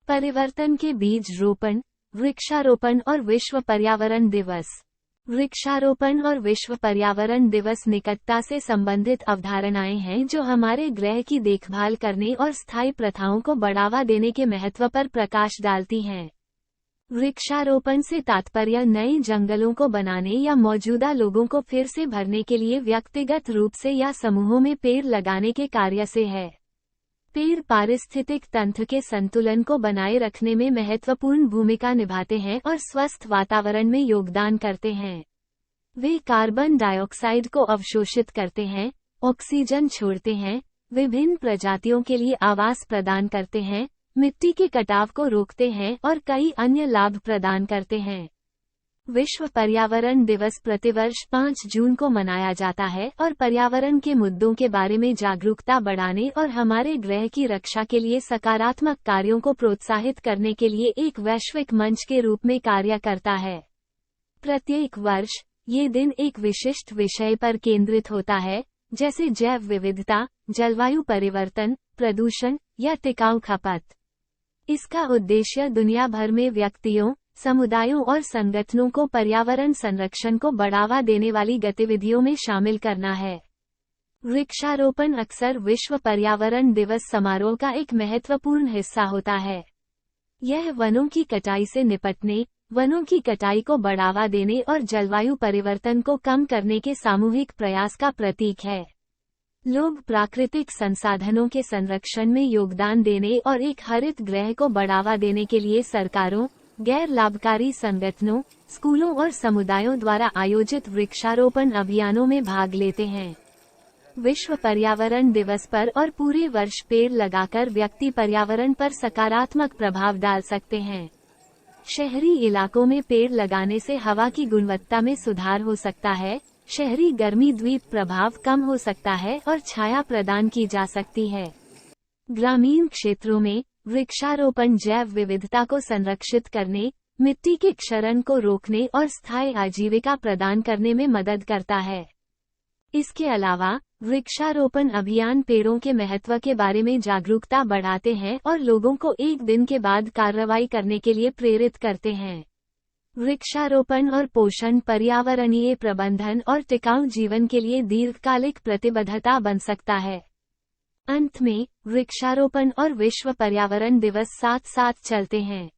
परिवर्तन के बीज रोपण, वृक्षारोपण और विश्व पर्यावरण दिवस। वृक्षारोपण और विश्व पर्यावरण दिवस निकटता से संबंधित अवधारणाएं हैं जो हमारे ग्रह की देखभाल करने और स्थायी प्रथाओं को बढ़ावा देने के महत्व पर प्रकाश डालती हैं। वृक्षारोपण से तात्पर्य नए जंगलों को बनाने या मौजूदा लोगों को फिर से भरने के लिए व्यक्तिगत रूप से या समूहों में पेड़ लगाने के कार्य से है। पेड़ पारिस्थितिक तंत्र के संतुलन को बनाए रखने में महत्वपूर्ण भूमिका निभाते हैं और स्वस्थ वातावरण में योगदान करते हैं। वे कार्बन डाइऑक्साइड को अवशोषित करते हैं, ऑक्सीजन छोड़ते हैं, विभिन्न प्रजातियों के लिए आवास प्रदान करते हैं, मिट्टी के कटाव को रोकते हैं और कई अन्य लाभ प्रदान करते हैं। विश्व पर्यावरण दिवस प्रतिवर्ष 5 जून को मनाया जाता है और पर्यावरण के मुद्दों के बारे में जागरूकता बढ़ाने और हमारे ग्रह की रक्षा के लिए सकारात्मक कार्यों को प्रोत्साहित करने के लिए एक वैश्विक मंच के रूप में कार्य करता है। प्रत्येक वर्ष ये दिन एक विशिष्ट विषय पर केंद्रित होता है, जैसे जैव विविधता, जलवायु परिवर्तन, प्रदूषण या टिकाऊ खपत। इसका उद्देश्य दुनिया भर में व्यक्तियों, समुदायों और संगठनों को पर्यावरण संरक्षण को बढ़ावा देने वाली गतिविधियों में शामिल करना है। वृक्षारोपण अक्सर विश्व पर्यावरण दिवस समारोह का एक महत्वपूर्ण हिस्सा होता है। यह वनों की कटाई से निपटने, वनों की कटाई को बढ़ावा देने और जलवायु परिवर्तन को कम करने के सामूहिक प्रयास का प्रतीक है। लोग प्राकृतिक संसाधनों के संरक्षण में योगदान देने और एक हरित ग्रह को बढ़ावा देने के लिए सरकारों, गैर लाभकारी संगठनों, स्कूलों और समुदायों द्वारा आयोजित वृक्षारोपण अभियानों में भाग लेते हैं। विश्व पर्यावरण दिवस पर और पूरे वर्ष पेड़ लगाकर व्यक्ति पर्यावरण पर सकारात्मक प्रभाव डाल सकते हैं। शहरी इलाकों में पेड़ लगाने से हवा की गुणवत्ता में सुधार हो सकता है, शहरी गर्मी द्वीप प्रभाव कम हो सकता है और छाया प्रदान की जा सकती है। ग्रामीण क्षेत्रों में वृक्षारोपण जैव विविधता को संरक्षित करने, मिट्टी के क्षरण को रोकने और स्थायी आजीविका प्रदान करने में मदद करता है। इसके अलावा वृक्षारोपण अभियान पेड़ों के महत्व के बारे में जागरूकता बढ़ाते हैं और लोगों को एक दिन के बाद कार्रवाई करने के लिए प्रेरित करते हैं। वृक्षारोपण और पोषण पर्यावरणीय प्रबंधन और टिकाऊ जीवन के लिए दीर्घकालिक प्रतिबद्धता बन सकता है। अंत में वृक्षारोपण और विश्व पर्यावरण दिवस साथ साथ चलते हैं।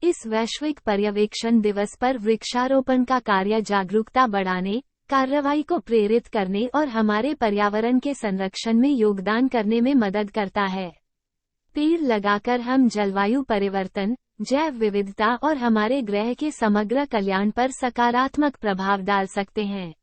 इस वैश्विक पर्यवेक्षण दिवस पर वृक्षारोपण का कार्य जागरूकता बढ़ाने, कार्रवाई को प्रेरित करने और हमारे पर्यावरण के संरक्षण में योगदान करने में मदद करता है। पेड़ लगाकर हम जलवायु परिवर्तन, जैव विविधता और हमारे ग्रह के समग्र कल्याण पर सकारात्मक प्रभाव डाल सकते हैं।